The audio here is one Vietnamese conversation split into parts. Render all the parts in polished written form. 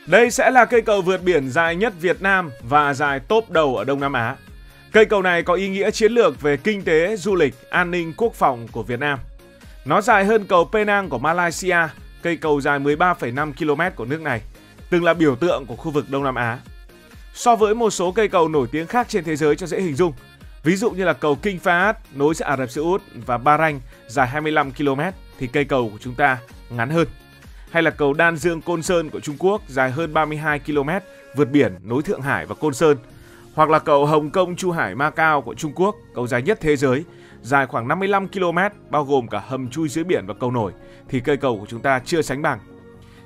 Đây sẽ là cây cầu vượt biển dài nhất Việt Nam và dài top đầu ở Đông Nam Á. Cây cầu này có ý nghĩa chiến lược về kinh tế, du lịch, an ninh, quốc phòng của Việt Nam. Nó dài hơn cầu Penang của Malaysia, cây cầu dài 13,5 km của nước này, từng là biểu tượng của khu vực Đông Nam Á. So với một số cây cầu nổi tiếng khác trên thế giới cho dễ hình dung, ví dụ như là cầu King Fahd nối giữa Ả Rập Xê Út và Bahrain dài 25 km thì cây cầu của chúng ta ngắn hơn. Hay là cầu Đan Dương Côn Sơn của Trung Quốc dài hơn 32 km vượt biển nối Thượng Hải và Côn Sơn. Hoặc là cầu Hồng Kông Chu Hải Macau của Trung Quốc, cầu dài nhất thế giới, dài khoảng 55 km bao gồm cả hầm chui dưới biển và cầu nổi thì cây cầu của chúng ta chưa sánh bằng.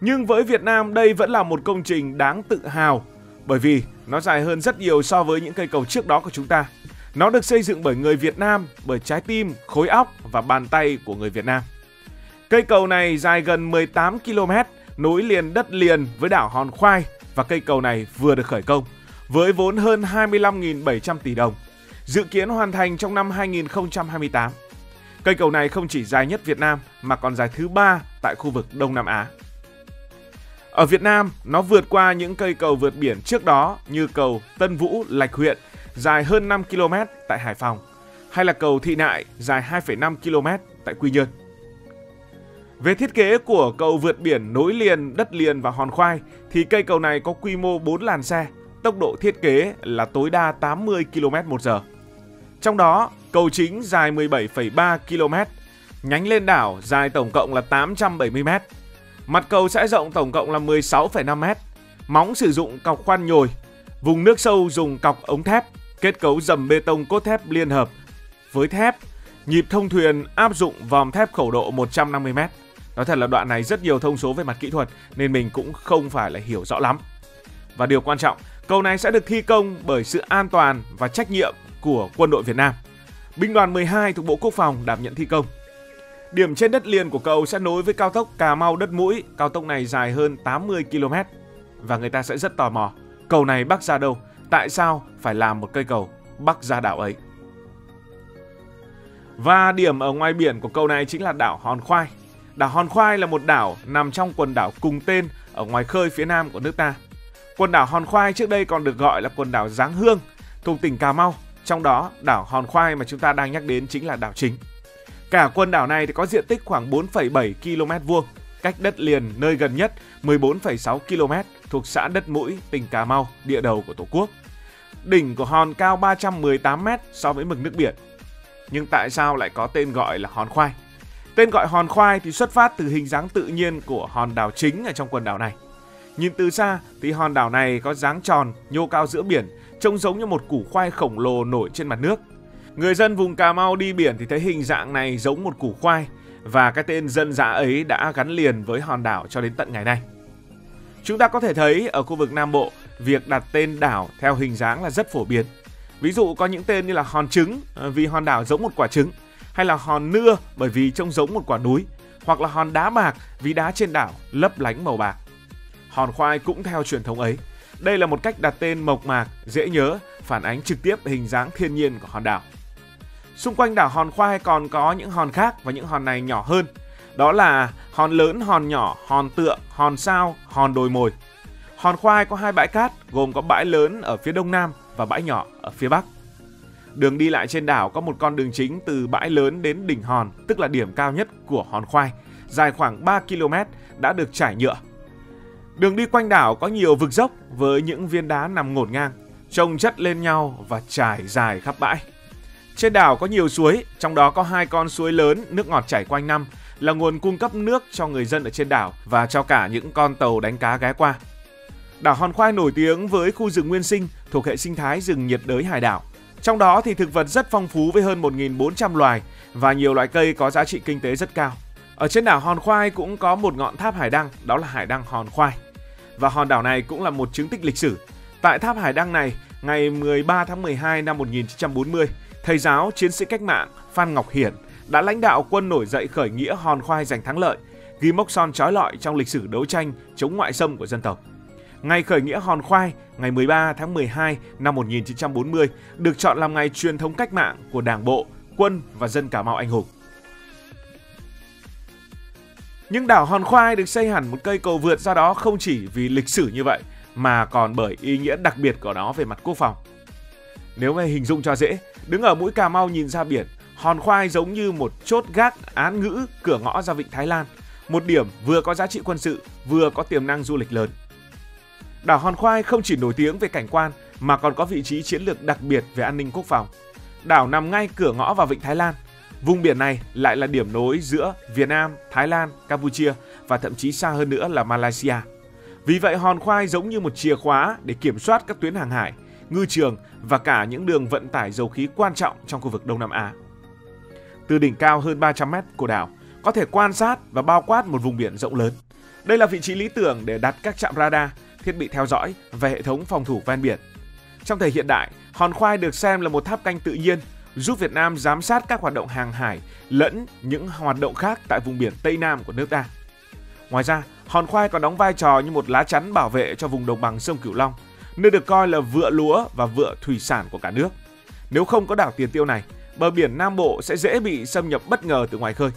Nhưng với Việt Nam đây vẫn là một công trình đáng tự hào bởi vì nó dài hơn rất nhiều so với những cây cầu trước đó của chúng ta. Nó được xây dựng bởi người Việt Nam, bởi trái tim, khối óc và bàn tay của người Việt Nam. Cây cầu này dài gần 18 km, nối liền đất liền với đảo Hòn Khoai và cây cầu này vừa được khởi công với vốn hơn 25.700 tỷ đồng, dự kiến hoàn thành trong năm 2028. Cây cầu này không chỉ dài nhất Việt Nam mà còn dài thứ 3 tại khu vực Đông Nam Á. Ở Việt Nam, nó vượt qua những cây cầu vượt biển trước đó như cầu Tân Vũ, Lạch Huyện dài hơn 5 km tại Hải Phòng hay là cầu Thị Nại dài 2,5 km tại Quy Nhơn. Về thiết kế của cầu vượt biển nối liền đất liền và Hòn Khoai thì cây cầu này có quy mô 4 làn xe, tốc độ thiết kế là tối đa 80 km/h. Trong đó, cầu chính dài 17,3 km, nhánh lên đảo dài tổng cộng là 870 m. Mặt cầu sẽ rộng tổng cộng là 16,5 m. Móng sử dụng cọc khoan nhồi, vùng nước sâu dùng cọc ống thép, kết cấu dầm bê tông cốt thép liên hợp với thép. Nhịp thông thuyền áp dụng vòm thép khẩu độ 150 m. Nói thật là đoạn này rất nhiều thông số về mặt kỹ thuật nên mình cũng không phải là hiểu rõ lắm. Và điều quan trọng, cầu này sẽ được thi công bởi sự an toàn và trách nhiệm của Quân đội Việt Nam. Binh đoàn 12 thuộc Bộ Quốc phòng đảm nhận thi công. Điểm trên đất liền của cầu sẽ nối với cao tốc Cà Mau - Đất Mũi, cao tốc này dài hơn 80 km. Và người ta sẽ rất tò mò, cầu này bắc ra đâu? Tại sao phải làm một cây cầu bắc ra đảo ấy? Và điểm ở ngoài biển của cầu này chính là đảo Hòn Khoai. Đảo Hòn Khoai là một đảo nằm trong quần đảo cùng tên ở ngoài khơi phía nam của nước ta. Quần đảo Hòn Khoai trước đây còn được gọi là quần đảo Giáng Hương, thuộc tỉnh Cà Mau. Trong đó, đảo Hòn Khoai mà chúng ta đang nhắc đến chính là đảo chính. Cả quần đảo này thì có diện tích khoảng 4,7 km², cách đất liền nơi gần nhất 14,6 km thuộc xã Đất Mũi, tỉnh Cà Mau, địa đầu của Tổ quốc. Đỉnh của hòn cao 318 m so với mực nước biển. Nhưng tại sao lại có tên gọi là Hòn Khoai? Tên gọi Hòn Khoai thì xuất phát từ hình dáng tự nhiên của hòn đảo chính ở trong quần đảo này. Nhìn từ xa thì hòn đảo này có dáng tròn, nhô cao giữa biển, trông giống như một củ khoai khổng lồ nổi trên mặt nước. Người dân vùng Cà Mau đi biển thì thấy hình dạng này giống một củ khoai và cái tên dân dã ấy đã gắn liền với hòn đảo cho đến tận ngày nay. Chúng ta có thể thấy ở khu vực Nam Bộ, việc đặt tên đảo theo hình dáng là rất phổ biến. Ví dụ có những tên như là Hòn Trứng vì hòn đảo giống một quả trứng, hay là Hòn Nưa bởi vì trông giống một quả núi, hoặc là Hòn Đá Bạc vì đá trên đảo lấp lánh màu bạc. Hòn Khoai cũng theo truyền thống ấy. Đây là một cách đặt tên mộc mạc, dễ nhớ, phản ánh trực tiếp hình dáng thiên nhiên của hòn đảo. Xung quanh đảo Hòn Khoai còn có những hòn khác và những hòn này nhỏ hơn. Đó là hòn lớn, hòn nhỏ, hòn tựa, hòn sao, hòn đồi mồi. Hòn Khoai có 2 bãi cát gồm có bãi lớn ở phía đông nam và bãi nhỏ ở phía bắc. Đường đi lại trên đảo có một con đường chính từ bãi lớn đến đỉnh hòn, tức là điểm cao nhất của Hòn Khoai, dài khoảng 3 km đã được trải nhựa. Đường đi quanh đảo có nhiều vực dốc với những viên đá nằm ngổn ngang, chồng chất lên nhau và trải dài khắp bãi. Trên đảo có nhiều suối, trong đó có 2 con suối lớn, nước ngọt chảy quanh năm, là nguồn cung cấp nước cho người dân ở trên đảo và cho cả những con tàu đánh cá ghé qua. Đảo Hòn Khoai nổi tiếng với khu rừng nguyên sinh thuộc hệ sinh thái rừng nhiệt đới hải đảo. Trong đó thì thực vật rất phong phú với hơn 1.400 loài và nhiều loại cây có giá trị kinh tế rất cao. Ở trên đảo Hòn Khoai cũng có một ngọn tháp hải đăng, đó là hải đăng Hòn Khoai. Và hòn đảo này cũng là một chứng tích lịch sử. Tại tháp hải đăng này, ngày 13 tháng 12 năm 1940, thầy giáo chiến sĩ cách mạng Phan Ngọc Hiển đã lãnh đạo quân nổi dậy khởi nghĩa Hòn Khoai giành thắng lợi, ghi mốc son chói lọi trong lịch sử đấu tranh chống ngoại xâm của dân tộc. Ngày khởi nghĩa Hòn Khoai, ngày 13 tháng 12 năm 1940, được chọn làm ngày truyền thống cách mạng của Đảng bộ, quân và dân Cà Mau anh hùng. Nhưng đảo Hòn Khoai được xây hẳn một cây cầu vượt ra đó không chỉ vì lịch sử như vậy mà còn bởi ý nghĩa đặc biệt của nó về mặt quốc phòng. Nếu mà hình dung cho dễ, đứng ở mũi Cà Mau nhìn ra biển, Hòn Khoai giống như một chốt gác án ngữ cửa ngõ ra vịnh Thái Lan, một điểm vừa có giá trị quân sự, vừa có tiềm năng du lịch lớn. Đảo Hòn Khoai không chỉ nổi tiếng về cảnh quan mà còn có vị trí chiến lược đặc biệt về an ninh quốc phòng. Đảo nằm ngay cửa ngõ vào vịnh Thái Lan. Vùng biển này lại là điểm nối giữa Việt Nam, Thái Lan, Campuchia và thậm chí xa hơn nữa là Malaysia. Vì vậy Hòn Khoai giống như một chìa khóa để kiểm soát các tuyến hàng hải, ngư trường và cả những đường vận tải dầu khí quan trọng trong khu vực Đông Nam Á. Từ đỉnh cao hơn 300 mét của đảo, có thể quan sát và bao quát một vùng biển rộng lớn. Đây là vị trí lý tưởng để đặt các trạm radar, thiết bị theo dõi và hệ thống phòng thủ ven biển. Trong thời hiện đại, Hòn Khoai được xem là một tháp canh tự nhiên, giúp Việt Nam giám sát các hoạt động hàng hải lẫn những hoạt động khác tại vùng biển Tây Nam của nước ta. Ngoài ra, Hòn Khoai còn đóng vai trò như một lá chắn bảo vệ cho vùng đồng bằng sông Cửu Long, nơi được coi là vựa lúa và vựa thủy sản của cả nước. Nếu không có đảo Tiền Tiêu này, bờ biển Nam Bộ sẽ dễ bị xâm nhập bất ngờ từ ngoài khơi.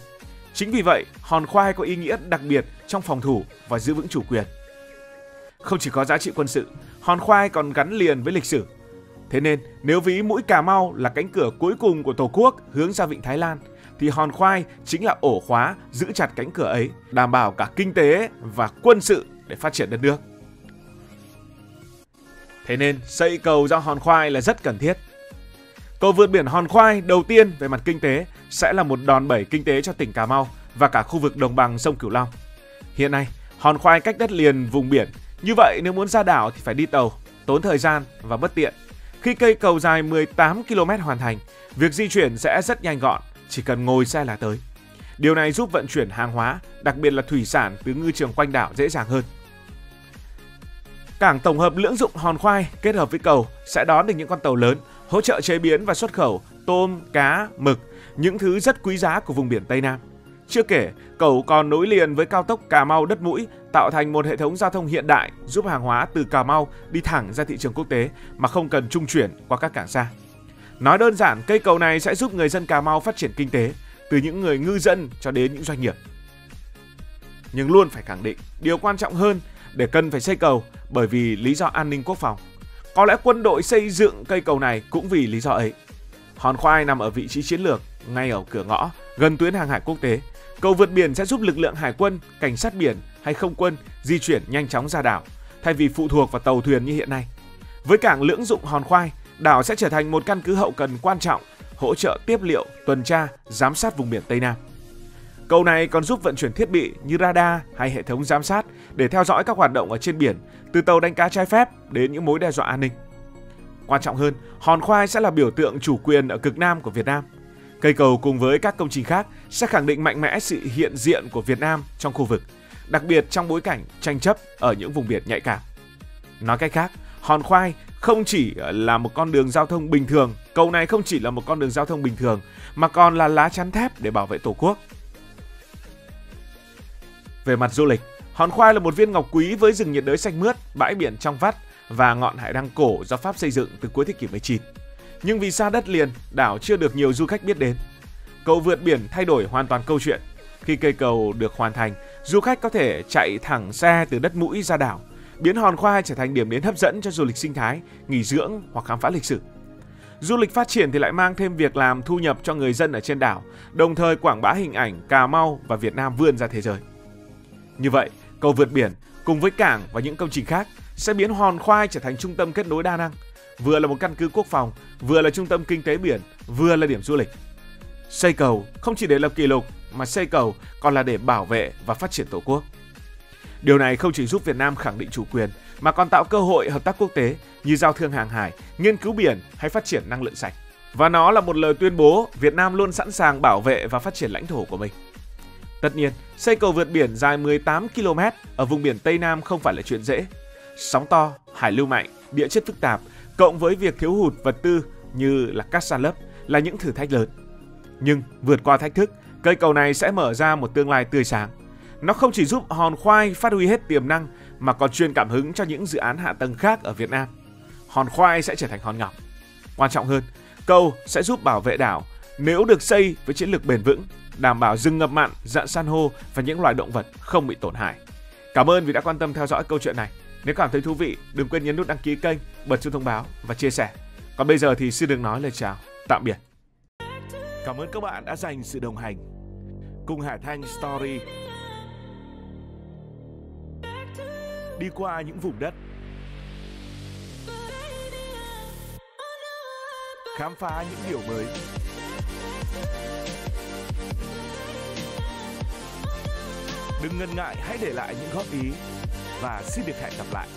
Chính vì vậy, Hòn Khoai có ý nghĩa đặc biệt trong phòng thủ và giữ vững chủ quyền. Không chỉ có giá trị quân sự, Hòn Khoai còn gắn liền với lịch sử. Thế nên, nếu ví mũi Cà Mau là cánh cửa cuối cùng của Tổ quốc hướng ra vịnh Thái Lan, thì Hòn Khoai chính là ổ khóa giữ chặt cánh cửa ấy, đảm bảo cả kinh tế và quân sự để phát triển đất nước. Thế nên, xây cầu ra Hòn Khoai là rất cần thiết. Cầu vượt biển Hòn Khoai đầu tiên về mặt kinh tế sẽ là một đòn bẩy kinh tế cho tỉnh Cà Mau và cả khu vực đồng bằng sông Cửu Long. Hiện nay, Hòn Khoai cách đất liền vùng biển, như vậy nếu muốn ra đảo thì phải đi tàu, tốn thời gian và bất tiện. Khi cây cầu dài 18 km hoàn thành, việc di chuyển sẽ rất nhanh gọn, chỉ cần ngồi xe là tới. Điều này giúp vận chuyển hàng hóa, đặc biệt là thủy sản từ ngư trường quanh đảo dễ dàng hơn. Cảng tổng hợp lưỡng dụng Hòn Khoai kết hợp với cầu sẽ đón được những con tàu lớn, hỗ trợ chế biến và xuất khẩu tôm, cá, mực, những thứ rất quý giá của vùng biển Tây Nam. Chưa kể, cầu còn nối liền với cao tốc Cà Mau Đất Mũi, tạo thành một hệ thống giao thông hiện đại giúp hàng hóa từ Cà Mau đi thẳng ra thị trường quốc tế mà không cần trung chuyển qua các cảng xa. Nói đơn giản, cây cầu này sẽ giúp người dân Cà Mau phát triển kinh tế, từ những người ngư dân cho đến những doanh nghiệp. Nhưng luôn phải khẳng định, điều quan trọng hơn để cần phải xây cầu bởi vì lý do an ninh quốc phòng. Có lẽ quân đội xây dựng cây cầu này cũng vì lý do ấy. Hòn Khoai nằm ở vị trí chiến lược, ngay ở cửa ngõ, gần tuyến hàng hải quốc tế. Cầu vượt biển sẽ giúp lực lượng hải quân, cảnh sát biển hay không quân di chuyển nhanh chóng ra đảo, thay vì phụ thuộc vào tàu thuyền như hiện nay. Với cảng lưỡng dụng Hòn Khoai, đảo sẽ trở thành một căn cứ hậu cần quan trọng, hỗ trợ tiếp liệu, tuần tra, giám sát vùng biển Tây Nam. Cầu này còn giúp vận chuyển thiết bị như radar hay hệ thống giám sát để theo dõi các hoạt động ở trên biển, từ tàu đánh cá trái phép đến những mối đe dọa an ninh. Quan trọng hơn, Hòn Khoai sẽ là biểu tượng chủ quyền ở cực Nam của Việt Nam. Cây cầu cùng với các công trình khác sẽ khẳng định mạnh mẽ sự hiện diện của Việt Nam trong khu vực, đặc biệt trong bối cảnh tranh chấp ở những vùng biển nhạy cảm. Nói cách khác, Hòn Khoai không chỉ là một con đường giao thông bình thường, cầu này không chỉ là một con đường giao thông bình thường, mà còn là lá chắn thép để bảo vệ Tổ quốc. Về mặt du lịch, Hòn Khoai là một viên ngọc quý với rừng nhiệt đới xanh mướt, bãi biển trong vắt và ngọn hải đăng cổ do Pháp xây dựng từ cuối thế kỷ 19. Nhưng vì xa đất liền, đảo chưa được nhiều du khách biết đến. Cầu vượt biển thay đổi hoàn toàn câu chuyện. Khi cây cầu được hoàn thành, du khách có thể chạy thẳng xe từ Đất Mũi ra đảo, biến Hòn Khoai trở thành điểm đến hấp dẫn cho du lịch sinh thái, nghỉ dưỡng hoặc khám phá lịch sử. Du lịch phát triển thì lại mang thêm việc làm, thu nhập cho người dân ở trên đảo, đồng thời quảng bá hình ảnh Cà Mau và Việt Nam vươn ra thế giới. Như vậy, cầu vượt biển cùng với cảng và những công trình khác sẽ biến Hòn Khoai trở thành trung tâm kết nối đa năng, vừa là một căn cứ quốc phòng, vừa là trung tâm kinh tế biển, vừa là điểm du lịch. Xây cầu không chỉ để lập kỷ lục, mà xây cầu còn là để bảo vệ và phát triển Tổ quốc. Điều này không chỉ giúp Việt Nam khẳng định chủ quyền, mà còn tạo cơ hội hợp tác quốc tế như giao thương hàng hải, nghiên cứu biển hay phát triển năng lượng sạch. Và nó là một lời tuyên bố Việt Nam luôn sẵn sàng bảo vệ và phát triển lãnh thổ của mình. Tất nhiên, xây cầu vượt biển dài 18 km ở vùng biển Tây Nam không phải là chuyện dễ. Sóng to, hải lưu mạnh, địa chất phức tạp, cộng với việc thiếu hụt vật tư như là cát san lấp là những thử thách lớn. Nhưng vượt qua thách thức, cây cầu này sẽ mở ra một tương lai tươi sáng. Nó không chỉ giúp Hòn Khoai phát huy hết tiềm năng mà còn truyền cảm hứng cho những dự án hạ tầng khác ở Việt Nam. Hòn Khoai sẽ trở thành hòn ngọc. Quan trọng hơn, cầu sẽ giúp bảo vệ đảo nếu được xây với chiến lược bền vững, đảm bảo rừng ngập mặn, rạn san hô và những loài động vật không bị tổn hại. Cảm ơn vì đã quan tâm theo dõi câu chuyện này. Nếu cảm thấy thú vị, đừng quên nhấn nút đăng ký kênh, bật chuông thông báo và chia sẻ. Còn bây giờ thì xin được nói lời chào, tạm biệt. Cảm ơn các bạn đã dành sự đồng hành cùng Hải Thanh Story. Đi qua những vùng đất, khám phá những điều mới. Đừng ngần ngại, hãy để lại những góp ý và xin được hẹn gặp lại.